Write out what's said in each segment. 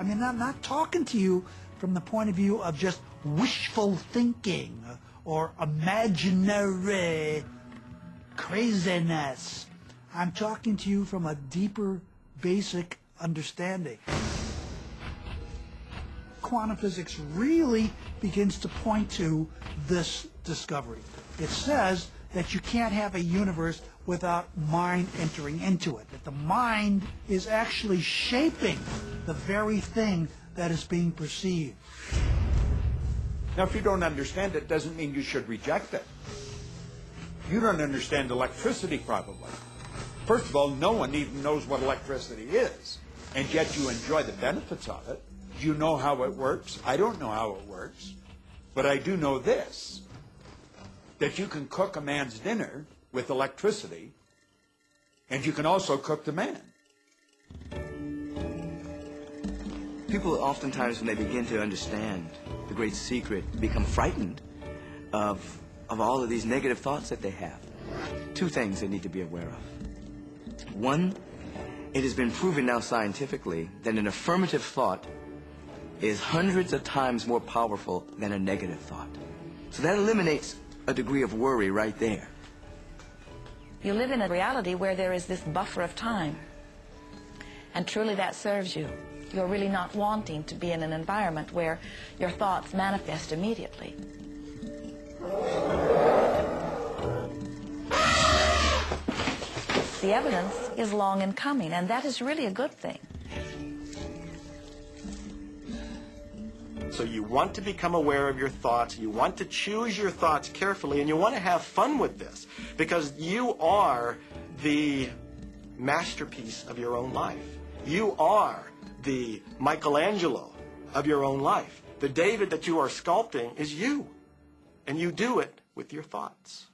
I mean, I'm not talking to you from the point of view of just wishful thinking or imaginary craziness. I'm talking to you from a deeper, basic understanding. Quantum physics really begins to point to this discovery. It says that you can't have a universe without mind entering into it, that the mind is actually shaping the very thing that is being perceived. Now, if you don't understand it, doesn't mean you should reject it. You don't understand electricity, probably. First of all, no one even knows what electricity is, and yet you enjoy the benefits of it. You know how it works. I don't know how it works, but I do know this, that you can cook a man's dinner with electricity, and you can also cook the man. People oftentimes, when they begin to understand the great secret, become frightened of all of these negative thoughts that they have. Two things they need to be aware of. One, it has been proven now scientifically that an affirmative thought is hundreds of times more powerful than a negative thought. So that eliminates a degree of worry right there. You live in a reality where there is this buffer of time, and truly that serves you. You're really not wanting to be in an environment where your thoughts manifest immediately. The evidence is long in coming, and that is really a good thing. So you want to become aware of your thoughts, you want to choose your thoughts carefully, and you want to have fun with this, because you are the masterpiece of your own life. You are the Michelangelo of your own life. The David that you are sculpting is you, and you do it with your thoughts.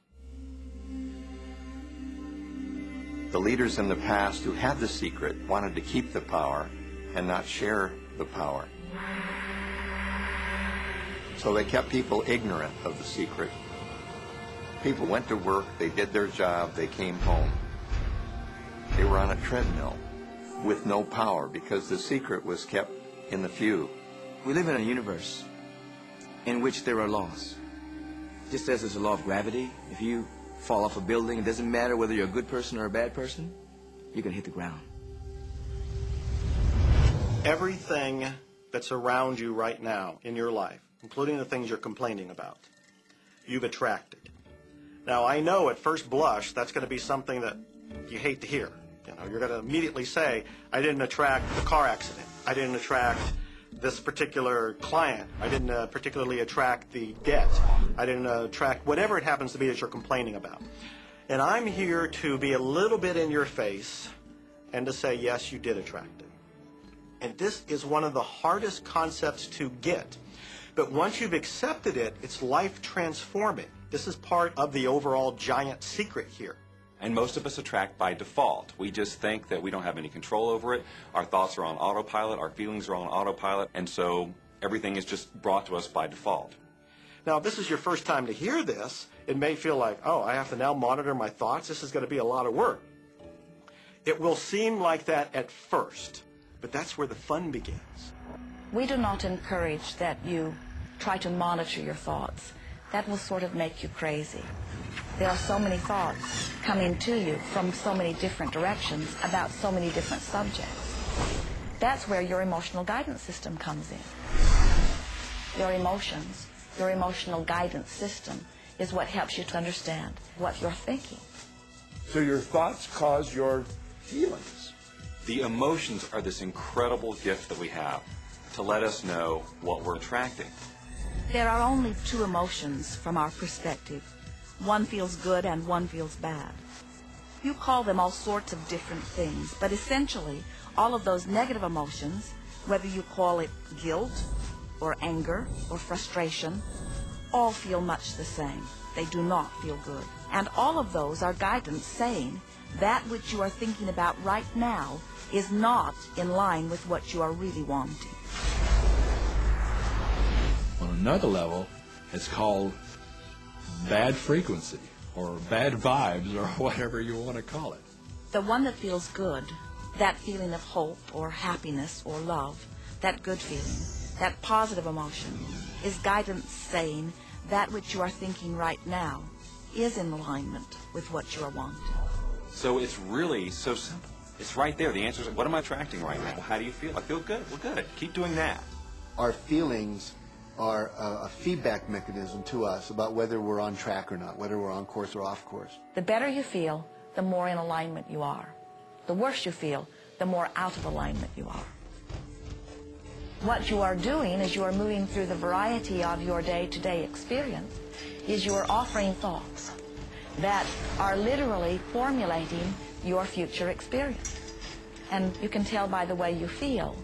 The leaders in the past who had the secret wanted to keep the power and not share the power. So they kept people ignorant of the secret. People went to work, they did their job, they came home. They were on a treadmill with no power because the secret was kept in the few. We live in a universe in which there are laws. Just as there's a law of gravity, if you fall off a building, it doesn't matter whether you're a good person or a bad person, you can hit the ground. Everything that's around you right now in your life, including the things you're complaining about, you've attracted. Now, I know at first blush that's going to be something that you hate to hear. You know, you're going to immediately say, I didn't attract the car accident. I didn't attract this particular client. I didn't particularly attract the debt. I didn't attract whatever it happens to be that you're complaining about. And I'm here to be a little bit in your face and to say, yes, you did attract it. And this is one of the hardest concepts to get. But once you've accepted it, it's life transforming. This is part of the overall giant secret here. And most of us attract by default. We just think that we don't have any control over it. Our thoughts are on autopilot, our feelings are on autopilot, and so everything is just brought to us by default. Now, if this is your first time to hear this, it may feel like, oh, I have to now monitor my thoughts. This is going to be a lot of work. It will seem like that at first, but that's where the fun begins. We do not encourage that you try to monitor your thoughts. That will sort of make you crazy. There are so many thoughts coming to you from so many different directions about so many different subjects. That's where your emotional guidance system comes in. Your emotions, your emotional guidance system is what helps you to understand what you're thinking. So your thoughts cause your feelings. The emotions are this incredible gift that we have to let us know what we're attracting. There are only two emotions from our perspective. One feels good and one feels bad. You call them all sorts of different things, but essentially all of those negative emotions, whether you call it guilt or anger or frustration, all feel much the same. They do not feel good. And all of those are guidance saying that which you are thinking about right now is not in line with what you are really wanting. On another level, it's called bad frequency or bad vibes or whatever you want to call it. The one that feels good, that feeling of hope or happiness or love, that good feeling, that positive emotion, is guidance saying that which you are thinking right now is in alignment with what you are wanting. So it's really so simple. It's right there. The answer is, what am I attracting right now? How do you feel? I feel good. Well, good. Keep doing that. Our feelings are a feedback mechanism to us about whether we're on track or not, whether we're on course or off course. The better you feel, the more in alignment you are. The worse you feel, the more out of alignment you are. What you are doing as you are moving through the variety of your day-to-day experience is you are offering thoughts that are literally formulating your future experience. And you can tell by the way you feel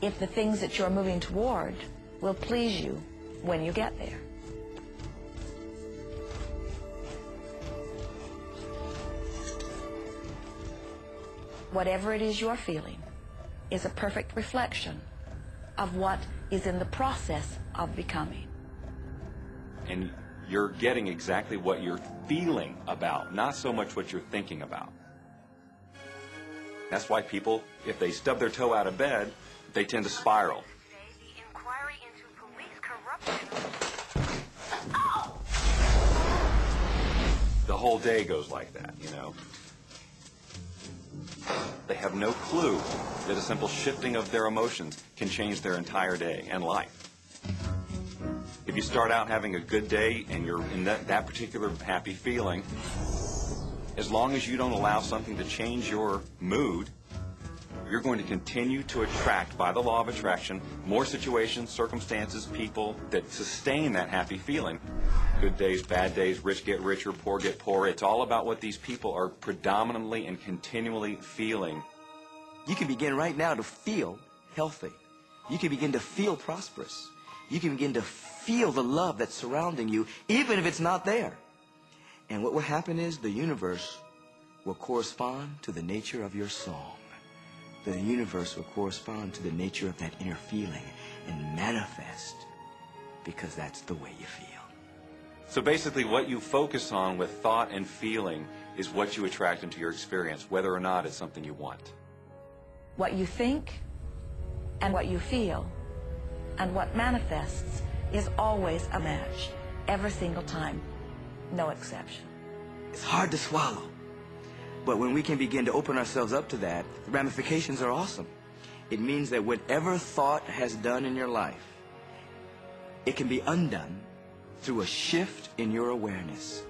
if the things that you're moving toward will please you when you get there. Whatever it is you're feeling is a perfect reflection of what is in the process of becoming. And you're getting exactly what you're feeling about, not so much what you're thinking about. That's why people, if they stub their toe out of bed, they tend to spiral. The inquiry into police corruption. The whole day goes like that, you know. They have no clue that a simple shifting of their emotions can change their entire day and life. If you start out having a good day and you're in that particular happy feeling, as long as you don't allow something to change your mood, you're going to continue to attract, by the law of attraction, more situations, circumstances, people that sustain that happy feeling. Good days, bad days, rich get richer, poor get poorer. It's all about what these people are predominantly and continually feeling. You can begin right now to feel healthy. You can begin to feel prosperous. You can begin to feel the love that's surrounding you, even if it's not there. And what will happen is the universe will correspond to the nature of your song. The universe will correspond to the nature of that inner feeling and manifest, because that's the way you feel. So basically what you focus on with thought and feeling is what you attract into your experience, whether or not it's something you want. What you think and what you feel and what manifests is always a match, every single time, no exception. It's hard to swallow. But when we can begin to open ourselves up to that, the ramifications are awesome. It means that whatever thought has done in your life, it can be undone through a shift in your awareness.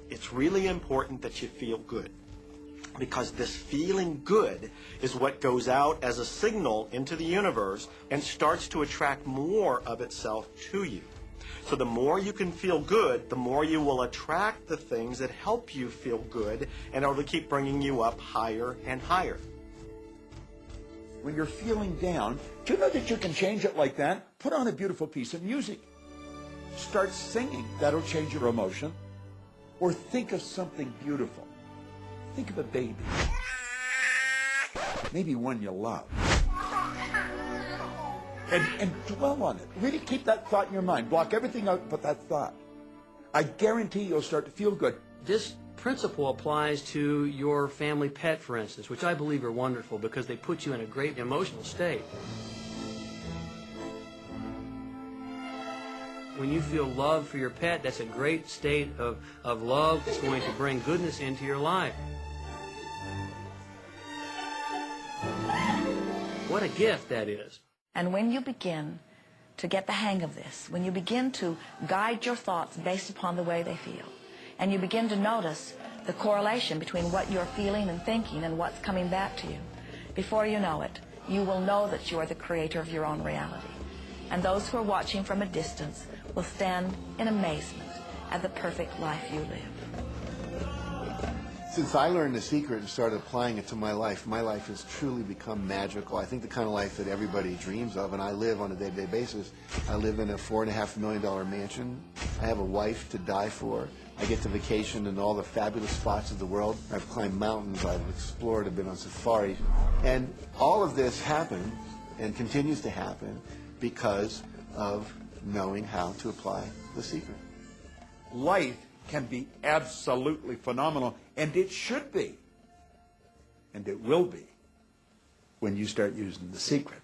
It's really important that you feel good, because this feeling good is what goes out as a signal into the universe and starts to attract more of itself to you. So the more you can feel good, the more you will attract the things that help you feel good, and it'll keep bringing you up higher and higher. When you're feeling down, do you know that you can change it like that? Put on a beautiful piece of music. Start singing. That'll change your emotion. Or think of something beautiful. Think of a baby. Maybe one you love. And dwell on it. Really keep that thought in your mind. Block everything out but that thought. I guarantee you'll start to feel good. This principle applies to your family pet, for instance, which I believe are wonderful because they put you in a great emotional state. When you feel love for your pet, that's a great state of love that's going to bring goodness into your life. What a gift that is. And when you begin to get the hang of this, when you begin to guide your thoughts based upon the way they feel, and you begin to notice the correlation between what you're feeling and thinking and what's coming back to you, before you know it, you will know that you are the creator of your own reality. And those who are watching from a distance will stand in amazement at the perfect life you live. Since I learned the secret and started applying it to my life has truly become magical. I think the kind of life that everybody dreams of, and I live on a day-to-day basis. I live in a $4.5 million mansion. I have a wife to die for. I get to vacation in all the fabulous spots of the world. I've climbed mountains, I've explored, I've been on safari. And all of this happened and continues to happen because of knowing how to apply the secret. Life can be absolutely phenomenal, and it should be, and it will be, when you start using The Secret.